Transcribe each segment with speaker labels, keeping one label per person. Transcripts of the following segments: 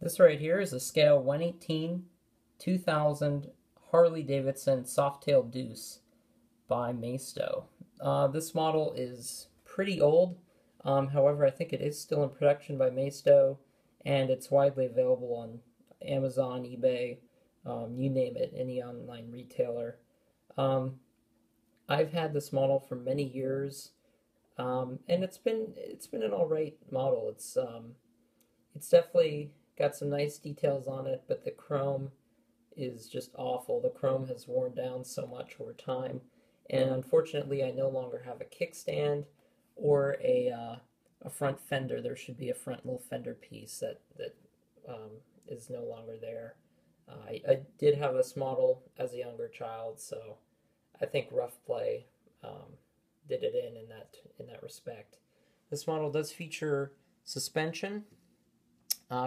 Speaker 1: This right here is a scale 118 2000 Harley-Davidson Softail Deuce by Maisto. This model is pretty old, however I think it is still in production by Maisto, and it's widely available on Amazon, eBay, you name it, any online retailer. I've had this model for many years, and it's been an alright model. It's definitely got some nice details on it, but the chrome is just awful. The chrome has worn down so much over time, and unfortunately, I no longer have a kickstand or a front fender. There should be a front little fender piece that is no longer there. I did have this model as a younger child, so I think rough play did it in that respect. This model does feature suspension.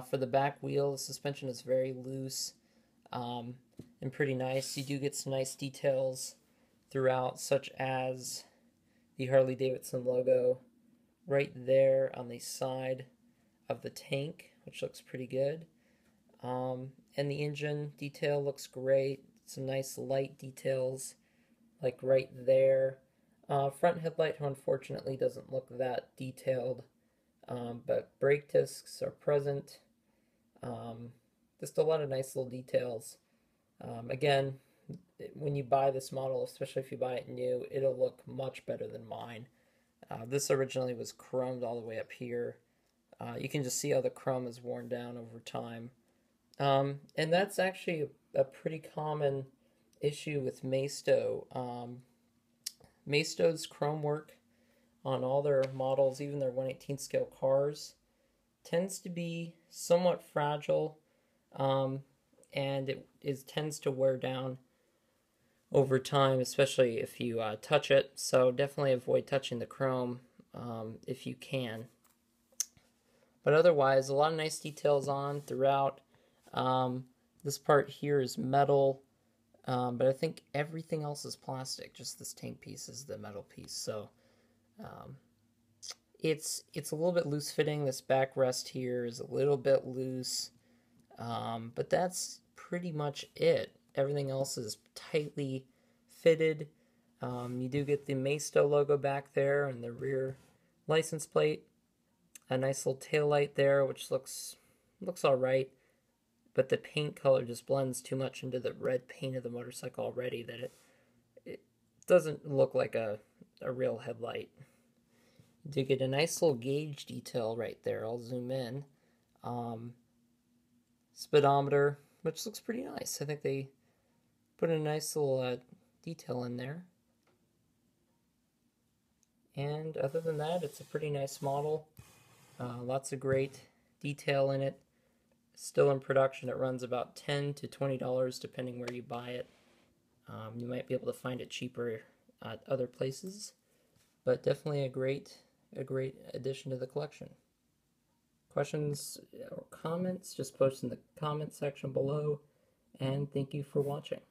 Speaker 1: For the back wheel, the suspension is very loose and pretty nice. You do get some nice details throughout, such as the Harley-Davidson logo right there on the side of the tank, which looks pretty good. And the engine detail looks great. Some nice light details, like right there. Front headlight, unfortunately, doesn't look that detailed. But brake discs are present. Just a lot of nice little details. Again, when you buy this model, especially if you buy it new, it'll look much better than mine. This originally was chromed all the way up here. You can just see how the chrome is worn down over time. And that's actually a pretty common issue with Maisto. Maisto's chrome work on all their models, even their 1/18 scale cars, tends to be somewhat fragile, and it tends to wear down over time, especially if you touch it. So definitely avoid touching the chrome if you can. But otherwise, a lot of nice details on throughout. This part here is metal, but I think everything else is plastic. Just this tank piece is the metal piece. So it's a little bit loose fitting. This backrest here is a little bit loose, but that's pretty much it. Everything else is tightly fitted. You do get the Maisto logo back there and the rear license plate. A nice little tail light there, which looks all right, but the paint color just blends too much into the red paint of the motorcycle already that it doesn't look like a real headlight. You do get a nice little gauge detail right there. I'll zoom in. Speedometer, which looks pretty nice. I think they put a nice little detail in there. And other than that, it's a pretty nice model. Lots of great detail in it. Still in production. It runs about $10 to $20 depending where you buy it. You might be able to find it cheaper at other places, but definitely a great addition to the collection. Questions or comments, just post in the comment section below, and thank you for watching.